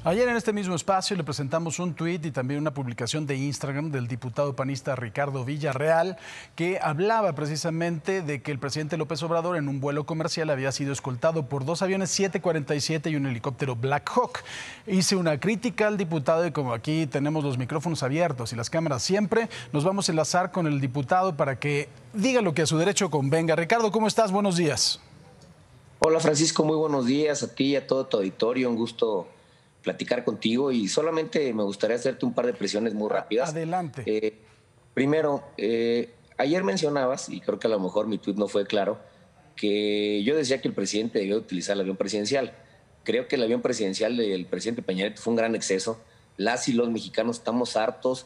Ayer en este mismo espacio le presentamos un tuit y también una publicación de Instagram del diputado panista Ricardo Villarreal, que hablaba precisamente de que el presidente López Obrador en un vuelo comercial había sido escoltado por 2 aviones 747 y un helicóptero Black Hawk. Hice una crítica al diputado y como aquí tenemos los micrófonos abiertos y las cámaras siempre, nos vamos a enlazar con el diputado para que diga lo que a su derecho convenga. Ricardo, ¿cómo estás? Buenos días. Hola Francisco, muy buenos días a ti y a todo tu auditorio, un gusto platicar contigo y solamente me gustaría hacerte un par de presiones muy rápidas. Adelante. Primero, ayer mencionabas, y creo que a lo mejor mi tuit no fue claro, que yo decía que el presidente debía utilizar el avión presidencial. Creo que el avión presidencial del presidente Peña Nieto fue un gran exceso. Las y los mexicanos estamos hartos,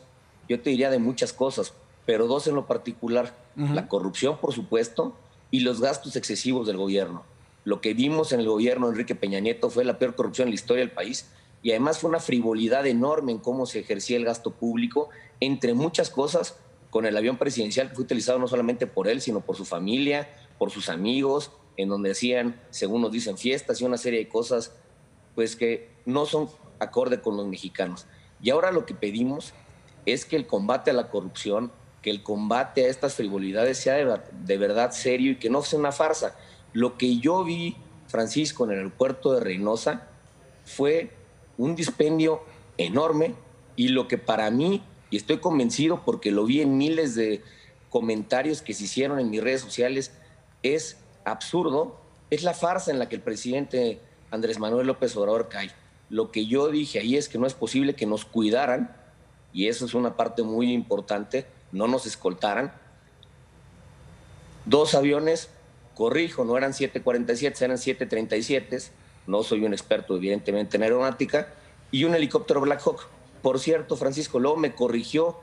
yo te diría de muchas cosas, pero dos en lo particular, la corrupción por supuesto y los gastos excesivos del gobierno. Lo que vimos en el gobierno de Enrique Peña Nieto fue la peor corrupción en la historia del país y además fue una frivolidad enorme en cómo se ejercía el gasto público, entre muchas cosas, con el avión presidencial que fue utilizado no solamente por él, sino por su familia, por sus amigos, en donde hacían, según nos dicen, fiestas y una serie de cosas pues que no son acorde con los mexicanos. Y ahora lo que pedimos es que el combate a la corrupción, que el combate a estas frivolidades sea de verdad serio y que no sea una farsa. Lo que yo vi, Francisco, en el aeropuerto de Reynosa fue un dispendio enorme y lo que para mí, y estoy convencido porque lo vi en miles de comentarios que se hicieron en mis redes sociales, es absurdo, es la farsa en la que el presidente Andrés Manuel López Obrador cae. Lo que yo dije ahí es que no es posible que nos cuidaran, y eso es una parte muy importante, no nos escoltaran. 2 aviones, corrijo, no eran 747, eran 737, no soy un experto evidentemente en aeronáutica, y un helicóptero Black Hawk. Por cierto, Francisco, luego me corrigió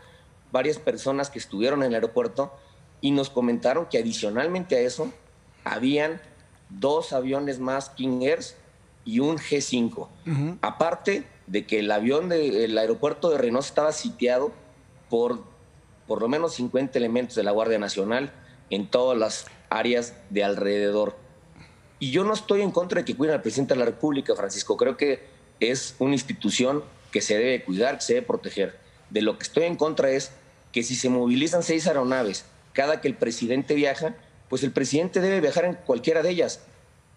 varias personas que estuvieron en el aeropuerto y nos comentaron que adicionalmente a eso habían 2 aviones más King Airs y un G5. Aparte de que el avión del aeropuerto de Reynosa estaba sitiado por lo menos 50 elementos de la Guardia Nacional en todas las áreas de alrededor. Y yo no estoy en contra de que cuiden al presidente de la República, Francisco. Creo que es una institución que se debe cuidar, que se debe proteger. De lo que estoy en contra es que si se movilizan 6 aeronaves cada que el presidente viaja, pues el presidente debe viajar en cualquiera de ellas.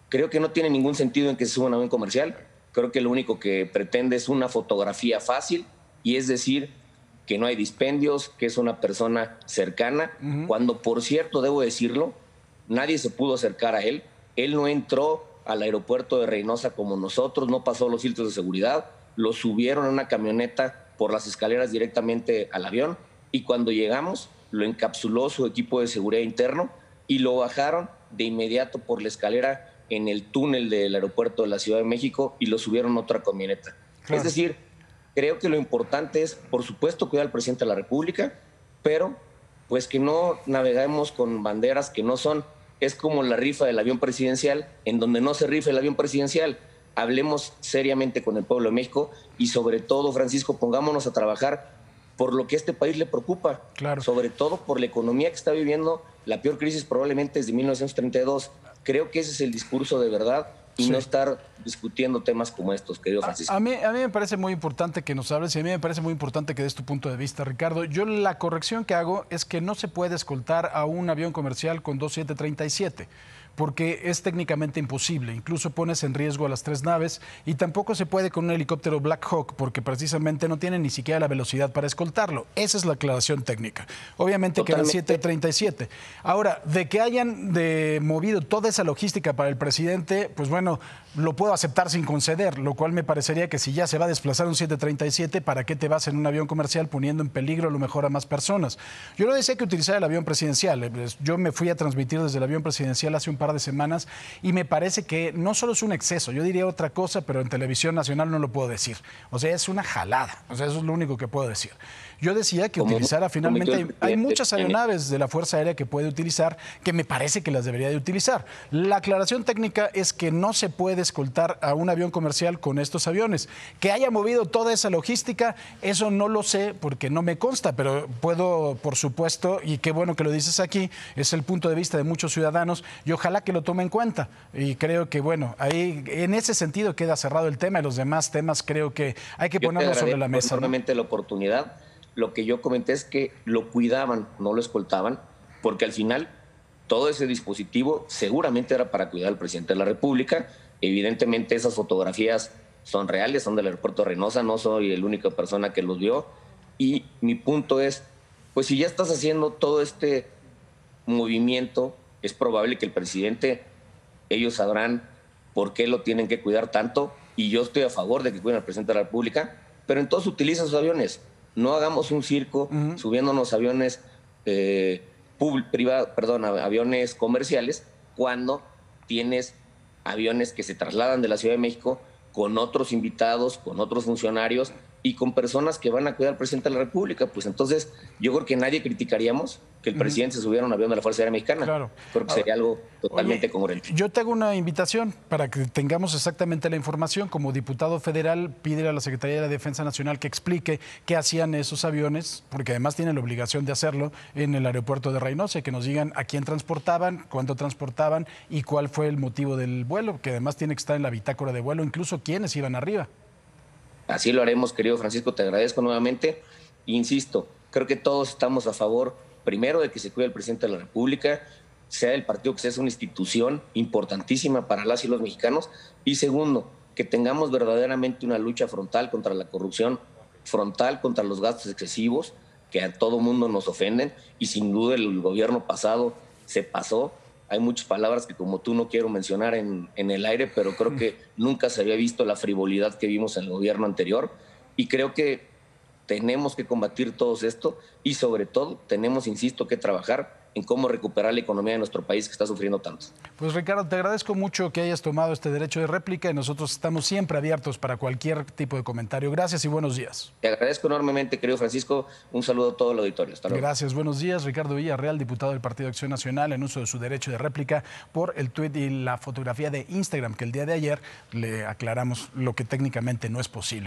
Creo que no tiene ningún sentido en que se suba un avión comercial. Creo que lo único que pretende es una fotografía fácil y es decir que no hay dispendios, que es una persona cercana, cuando por cierto, debo decirlo, nadie se pudo acercar a él. Él no entró al aeropuerto de Reynosa como nosotros, no pasó los filtros de seguridad, lo subieron en una camioneta por las escaleras directamente al avión y cuando llegamos lo encapsuló su equipo de seguridad interno y lo bajaron de inmediato por la escalera en el túnel del aeropuerto de la Ciudad de México y lo subieron a otra camioneta. Claro. Es decir, creo que lo importante es, por supuesto, cuidar al presidente de la República, pero pues que no navegamos con banderas que no son. Es como la rifa del avión presidencial, en donde no se rifa el avión presidencial. Hablemos seriamente con el pueblo de México y sobre todo, Francisco, pongámonos a trabajar por lo que a este país le preocupa, claro. Sobre todo por la economía que está viviendo la peor crisis probablemente desde 1932. Creo que ese es el discurso de verdad y no estar discutiendo temas como estos, querido Francisco. A mí me parece muy importante que nos hables y a mí me parece muy importante que des tu punto de vista, Ricardo. Yo la corrección que hago es que no se puede escoltar a un avión comercial con 2 737. Porque es técnicamente imposible, incluso pones en riesgo a las 3 naves y tampoco se puede con un helicóptero Black Hawk porque precisamente no tiene ni siquiera la velocidad para escoltarlo. Esa es la aclaración técnica. Obviamente que eran 737. Ahora, de que hayan movido toda esa logística para el presidente, pues bueno, lo puedo aceptar sin conceder, lo cual me parecería que si ya se va a desplazar un 737, ¿para qué te vas en un avión comercial poniendo en peligro a lo mejor a más personas? Yo no decía que utilizar el avión presidencial. Yo me fui a transmitir desde el avión presidencial hace un par de semanas y me parece que no solo es un exceso, yo diría otra cosa, pero en televisión nacional no lo puedo decir. O sea, es una jalada. O sea, eso es lo único que puedo decir. Yo decía que utilizara finalmente, hay muchas aeronaves de la Fuerza Aérea que puede utilizar, que me parece que las debería de utilizar. La aclaración técnica es que no se puede escoltar a un avión comercial con estos aviones. Que haya movido toda esa logística, eso no lo sé porque no me consta, pero puedo, por supuesto, y qué bueno que lo dices aquí, es el punto de vista de muchos ciudadanos y ojalá ojalá que lo tome en cuenta. Y creo que, bueno, ahí en ese sentido queda cerrado el tema y los demás temas creo que hay que ponerlos sobre la mesa. Enormemente, ¿no?, la oportunidad. Lo que yo comenté es que lo cuidaban, no lo escoltaban, porque al final todo ese dispositivo seguramente era para cuidar al presidente de la República. Evidentemente esas fotografías son reales, son del aeropuerto de Reynosa, no soy la única persona que los vio. Y mi punto es, pues si ya estás haciendo todo este movimiento, es probable que el presidente, ellos sabrán por qué lo tienen que cuidar tanto, y yo estoy a favor de que cuiden al presidente de la República, pero entonces utilicen sus aviones. No hagamos un circo subiéndonos aviones aviones comerciales, cuando tienes aviones que se trasladan de la Ciudad de México con otros invitados, con otros funcionarios y con personas que van a cuidar al presidente de la República. Pues entonces yo creo que nadie criticaríamos que el presidente se subiera a un avión de la Fuerza Aérea Mexicana. Claro. Creo que sería algo totalmente congruente. Yo te hago una invitación para que tengamos exactamente la información. Como diputado federal, pídele a la Secretaría de la Defensa Nacional que explique qué hacían esos aviones, porque además tienen la obligación de hacerlo en el aeropuerto de Reynosa, y que nos digan a quién transportaban, cuánto transportaban y cuál fue el motivo del vuelo, que además tiene que estar en la bitácora de vuelo, incluso quiénes iban arriba. Así lo haremos, querido Francisco, te agradezco nuevamente. Insisto, creo que todos estamos a favor, primero, de que se cuide el presidente de la República, sea el partido que sea, es una institución importantísima para las y los mexicanos, y segundo, que tengamos verdaderamente una lucha frontal contra la corrupción, frontal contra los gastos excesivos, que a todo mundo nos ofenden, y sin duda el gobierno pasado se pasó. Hay muchas palabras que, como tú, no quiero mencionar en el aire, pero creo que nunca se había visto la frivolidad que vimos en el gobierno anterior, y creo que tenemos que combatir todo esto y sobre todo tenemos, insisto, que trabajar en cómo recuperar la economía de nuestro país que está sufriendo tanto. Pues Ricardo, te agradezco mucho que hayas tomado este derecho de réplica y nosotros estamos siempre abiertos para cualquier tipo de comentario. Gracias y buenos días. Te agradezco enormemente, querido Francisco. Un saludo a todo el auditorio. Hasta luego. Gracias, buenos días. Ricardo Villarreal, diputado del Partido Acción Nacional, en uso de su derecho de réplica por el tuit y la fotografía de Instagram, que el día de ayer le aclaramos lo que técnicamente no es posible.